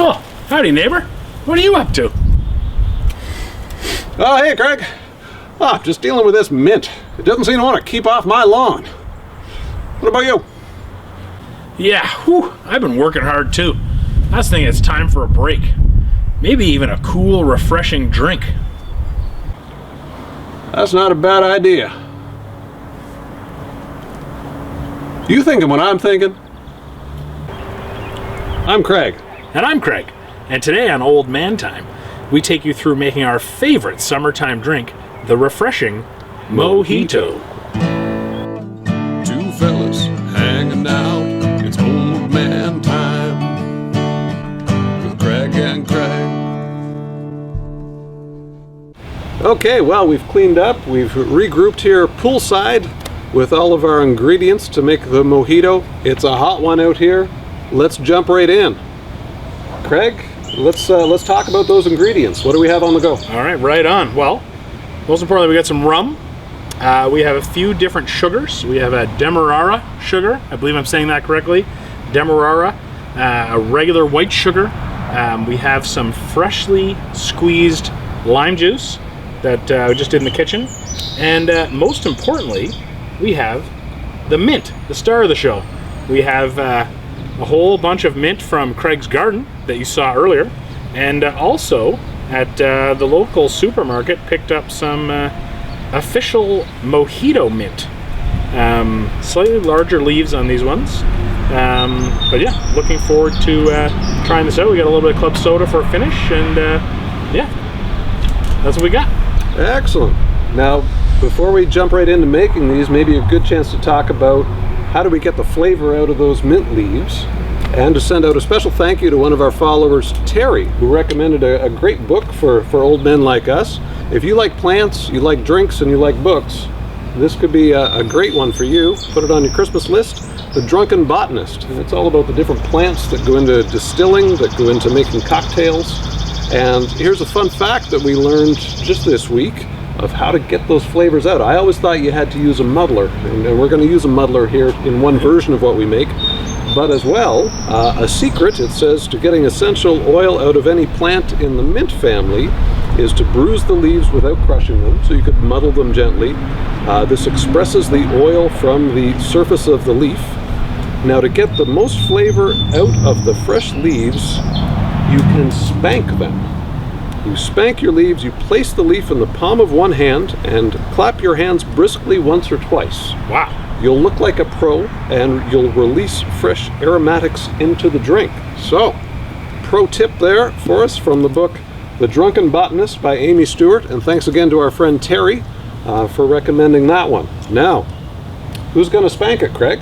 Oh, howdy neighbor. What are you up to? Oh, hey Craig. Oh, just dealing with this mint. It doesn't seem to want to keep off my lawn. What about you? Yeah, whew, I've been working hard too. I was thinking it's time for a break. Maybe even a cool, refreshing drink. That's not a bad idea. You thinking what I'm thinking? I'm Craig. And I'm Craig. And today on Old Man Time, we take you through making our favorite summertime drink, the refreshing Mojito. Two fellas hanging out, it's Old Man Time with Craig and Craig. Okay, well, we've cleaned up, we've regrouped here poolside with all of our ingredients to make the mojito. It's a hot one out here. Let's jump right in. Craig, let's talk about those ingredients. What do we have on the go? All right, right on. Well, most importantly, we got some rum. We have a few different sugars. We have a Demerara sugar. I believe I'm saying that correctly. Demerara, a regular white sugar. We have some freshly squeezed lime juice that we just did in the kitchen. And most importantly, we have the mint, the star of the show. We have a whole bunch of mint from Craig's garden that you saw earlier. And also at the local supermarket picked up some official Mojito mint. Slightly larger leaves on these ones. But yeah, looking forward to trying this out. We got a little bit of club soda for a finish, and yeah, that's what we got. Excellent. Now, before we jump right into making these, maybe a good chance to talk about how do we get the flavor out of those mint leaves, and to send out a special thank you to one of our followers, Terry, who recommended a great book for old men like us. If you like plants, you like drinks, and you like books, this could be a great one for you. Put it on your Christmas list, The Drunken Botanist. And it's all about the different plants that go into distilling, that go into making cocktails. And here's a fun fact that we learned just this week of how to get those flavors out. I always thought you had to use a muddler, and we're going to use a muddler here in one version of what we make. But as well, a secret, it says, to getting essential oil out of any plant in the mint family is to bruise the leaves without crushing them, so you could muddle them gently. This expresses the oil from the surface of the leaf. Now, to get the most flavor out of the fresh leaves, you can spank them. You spank your leaves, you place the leaf in the palm of one hand and clap your hands briskly once or twice. Wow. You'll look like a pro, and you'll release fresh aromatics into the drink. So, pro tip there for us from the book The Drunken Botanist by Amy Stewart, and thanks again to our friend Terry for recommending that one. Now, who's going to spank it, Craig?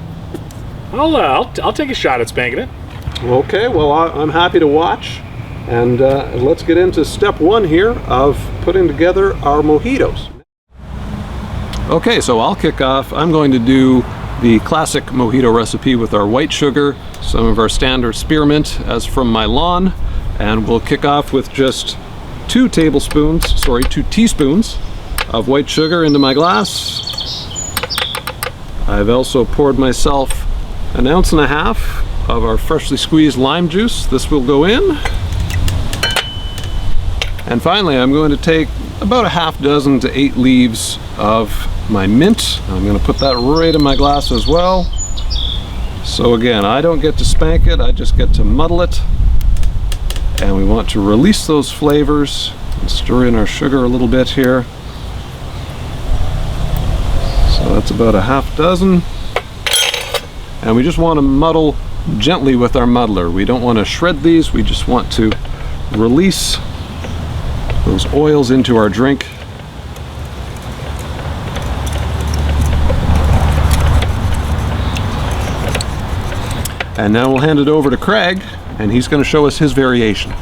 I'll take a shot at spanking it. Okay, well, I'm happy to watch, and let's get into step one here of putting together our mojitos. Okay, so I'll kick off. I'm going to do the classic mojito recipe with our white sugar, some of our standard spearmint as from my lawn, and we'll kick off with just 2 teaspoons of white sugar into my glass. I've also poured myself 1.5 ounces of our freshly squeezed lime juice. This will go in. And finally, I'm going to take about 6 to 8 leaves of my mint. I'm going to put that right in my glass as well. So again, I don't get to spank it, I just get to muddle it. And we want to release those flavors and stir in our sugar a little bit here. So that's about 6. And we just want to muddle gently with our muddler. We don't want to shred these, we just want to release those oils into our drink. And now we'll hand it over to Craig, and he's going to show us his variation.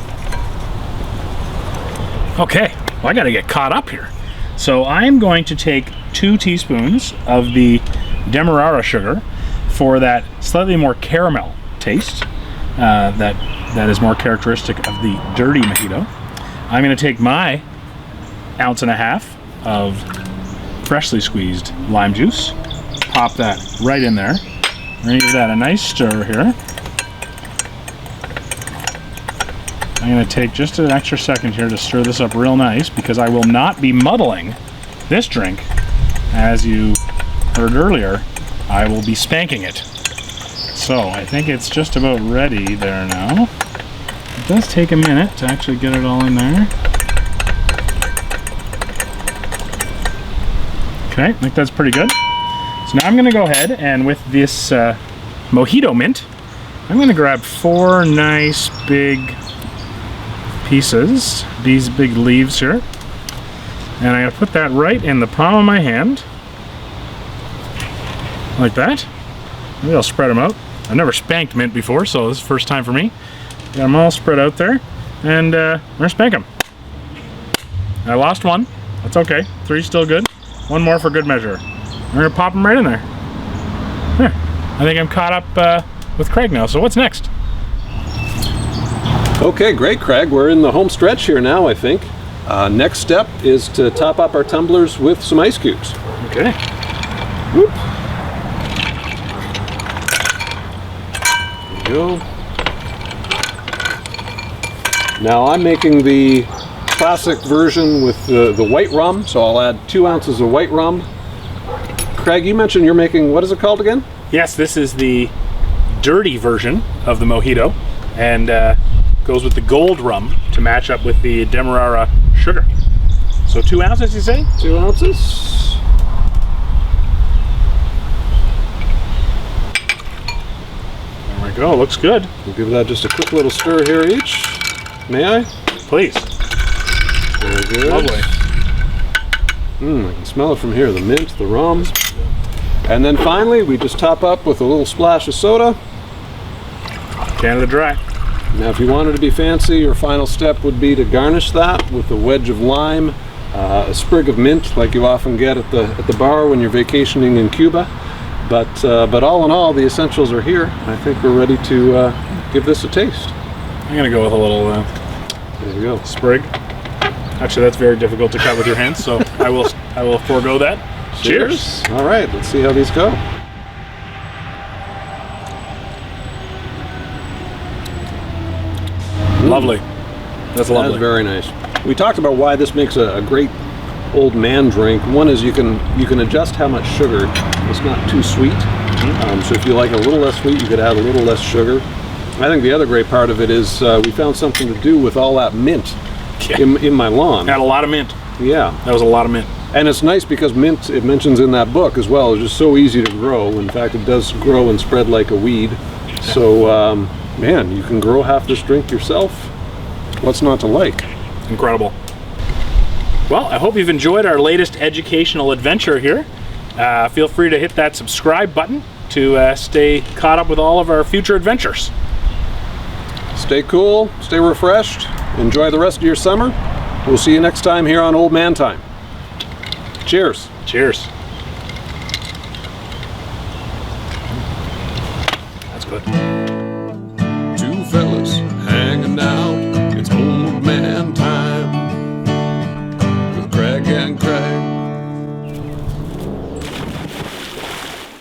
Okay, well, I got to get caught up here. So I'm going to take 2 teaspoons of the Demerara sugar for that slightly more caramel taste that is more characteristic of the dirty mojito. I'm going to take my 1.5 ounces of freshly squeezed lime juice, pop that right in there. We're going to give that a nice stir here. I'm going to take just an extra second here to stir this up real nice, because I will not be muddling this drink. As you heard earlier, I will be spanking it. So I think it's just about ready there now. It does take a minute to actually get it all in there. Okay, I think that's pretty good. So now I'm going to go ahead and with this Mojito mint, I'm going to grab 4 nice big pieces, these big leaves here, and I'm going to put that right in the palm of my hand, like that. Maybe I'll spread them out. I've never spanked mint before, so this is the first time for me. Got them all spread out there, and I'm going to spank them. I lost one. That's okay. 3's still good. 1 more for good measure. I'm going to pop them right in there. There. I think I'm caught up with Craig now, so what's next? Okay, great, Craig. We're in the home stretch here now, I think. Next step is to top up our tumblers with some ice cubes. Okay. Whoop. There you go. Now I'm making the classic version with the white rum, so I'll add 2 ounces of white rum. Craig, you mentioned you're making, what is it called again? Yes, this is the dirty version of the Mojito, and goes with the gold rum to match up with the Demerara sugar. So 2 ounces, you say? 2 ounces. There we go, looks good. We'll give that just a quick little stir here each. May I? Please. Very good. Lovely. I can smell it from here, the mint, the rum. And then finally, we just top up with a little splash of soda. Canada Dry. Now, if you wanted to be fancy, your final step would be to garnish that with a wedge of lime, a sprig of mint, like you often get at the bar when you're vacationing in Cuba. But all in all, the essentials are here. I think we're ready to give this a taste. I'm gonna go with a little There you go. sprig. Actually, that's very difficult to cut with your hands, so I will forego that. Cheers. All right, let's see how these go. Lovely. That's lovely. That's very nice. We talked about why this makes a great old man drink. One is you can adjust how much sugar. It's not too sweet. So if you like a little less sweet, you could add a little less sugar. I think the other great part of it is we found something to do with all that mint in my lawn. Had a lot of mint. Yeah. That was a lot of mint. And it's nice because mint, it mentions in that book as well, is just so easy to grow. In fact, it does grow and spread like a weed. So, man, you can grow half this drink yourself. What's not to like? Incredible. Well, I hope you've enjoyed our latest educational adventure here. Feel free to hit that subscribe button to stay caught up with all of our future adventures. Stay cool, stay refreshed, enjoy the rest of your summer. We'll see you next time here on Old Man Time. Cheers. Cheers. That's good. Two fellas